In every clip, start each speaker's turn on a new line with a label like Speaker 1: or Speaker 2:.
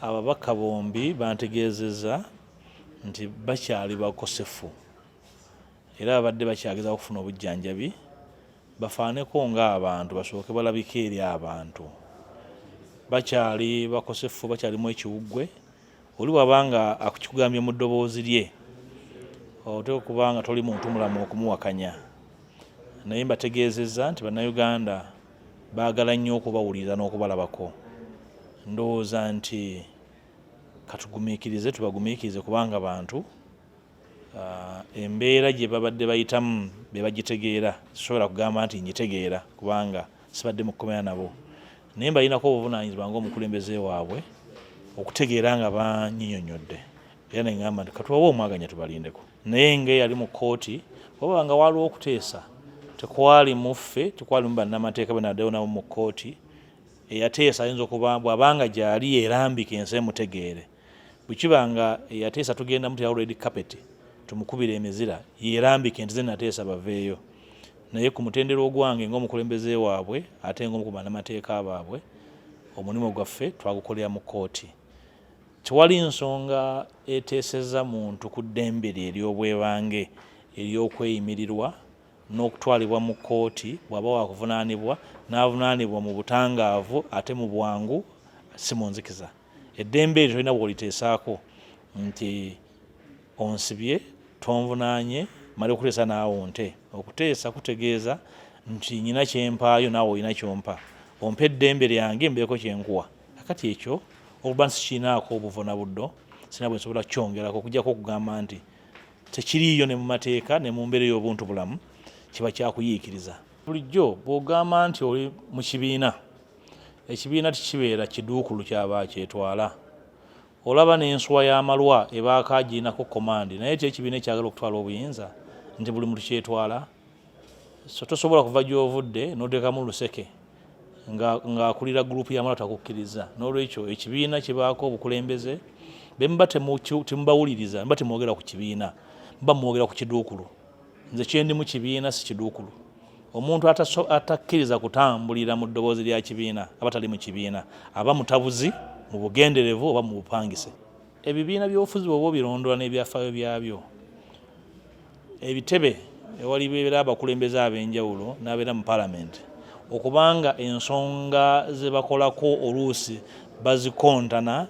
Speaker 1: ababaka bombi bantegeezezza nti bakyali bakosefu era abadde bakyageza okufuna obujjanjabi bafaaneko ng'abantu basooke balabike eri abantu. Bakyali bakosefu, bakyalimu ekiwuggwe. Oli bw'abanga akikugambye mu ddoboozi lye oteeka okuba nga toli muntu mulamu okumuwakanya. Naye mbategeezezza nti bannayuganda baagala nnyo okubawuliriza n'okubalabako. Ndowooza nti katugumiikirize, tubagumiikirize kubanga bantu embeera gye babadde bayitamu be bagitegeera. Sisobola kugamba nti ngitegeera kubanga sibadde mu komera nabo. Naye mbalinako obuvunaanyizibwa ng'omukulembeze waabwe okutegeera nga banyinyonnyodde. Era ne ngamba nti katubawe omwaganya tubalindeko. Naye ng'eyali mu kkooti oba nga waliwo okuteesa tekwali muffe, tekwali mu bannamateeka benaddeyo nabo mu kkooti. Eyateesa ayinza okuba bw'abanga gyali yerambika ensi emutegeere. Bwe kiba nga eyateesa tugenda mu red carpet tumukubira emizira yerambika enti ze nateesa baveeyo. Naye ku mutendera ogwange ng'omukulembeze waabwe ate ng'omu ku bannamateeka baabwe omulimu gwaffe twagukolera mu kkooti. Tewali nsonga eteesezza muntu ku ddembe lye ery'obwebange ery'okweyimirirwa n'okutwalibwa mu kkooti bw'aba waakuvunaanibwa n'avunaanibwa mu butangaavu ate mu bwangu si mu nzikiza. Eddembe eryo tolina bw'oliteesaako nti onsibye tonvunaanye male okuteesa naawe onte. Okuteesa kutegeeza nti nyina kyempaayo naawe olina kyompa. Ompa eddembe lyange mbeeko kyenkuwa. Kakati ekyo okuba sikirinaako obuvuna buddo sina bwe nsobola kukyongerako okuggyako okugamba nti tekiriiyo ne mu mateeka ne mu mbeera y'obuntu bulamu kiba kyakuyiikiriza. Bulijjo bw'ogamba nti oli mu kibiina, ekibiina tekibeera kiduukulu kyaba kyetwala. Olaba n'enswa y'amalwa ebaako agirinako komandi naye ti ekibiina ekyagala okutwala obuyinza nti buli muntu kyetwala. So tosobola kuva gy'ovudde n'oteekamu luseke ng'akulira gurupu y'amalwa takukkiriza. N'olwekyo ekibiina kibaako obukulembeze be muba temubawuliriza, muba temwogera ku kibiina, muba mwogera ku kiduukulu. Nze kyendi mu kibiina si kiduukulu. Omuntu atakkiriza kutambulira mu ddoboozi lya kibiina aba tali mu kibiina, aba mutabuzi mu bugenderevu oba mu bupangise. Ebibiina by'obufuzi bw'oba obirondola n'ebyafaayo byabyo, ebitebe ewali beera abakulembeze ab'enjawulo n'abeera mu palamenti, okubanga ensonga ze bakolako oluusi bazikontana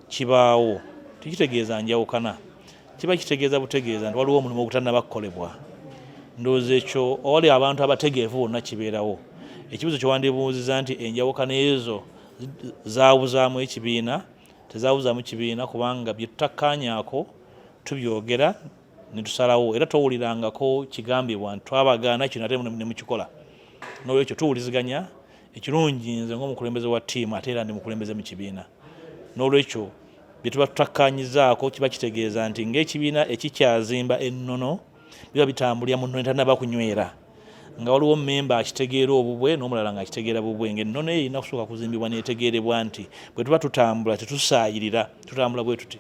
Speaker 1: kibaawo tekitegeeza njawukana. Kiba kitegeeza butegeeza nti waliwo omulimu ogutannaba kukolebwa. Ndowooza ekyo owali abantu abategeevu bonna kibeerawo. Ekibuzo kye wandibuuziza nti enjawukana ezo zaabuzaamu ekibiina, tezaabuzaamu kibiina kubanga bye tutakkaanyaako tubyogera ne tusalawo era towulirangako kigambibwa nti twabagaana kino ate ne mukikola. N'olwekyo tuwuliziganya. Ekirungi nze ng'omukulembeze wa ttiimu ate era ndi mukulembeze mu kibiina. N'olwekyo bye tuba tutakkaanyizaako kiba kitegeeza nti ng'ekibiina ekikyazimba ennono biba bitambulira mu nnono etannaba kunywera. Nga waliwo mmemba akitegeera obubwe n'omulala ng'akitegeera bubwe. Ng'ennono eyo erina kusooka kuzimbibwa n'etegeerebwa nti bwe tuba tutambula tetusaayirira, tutambula bwe tuti.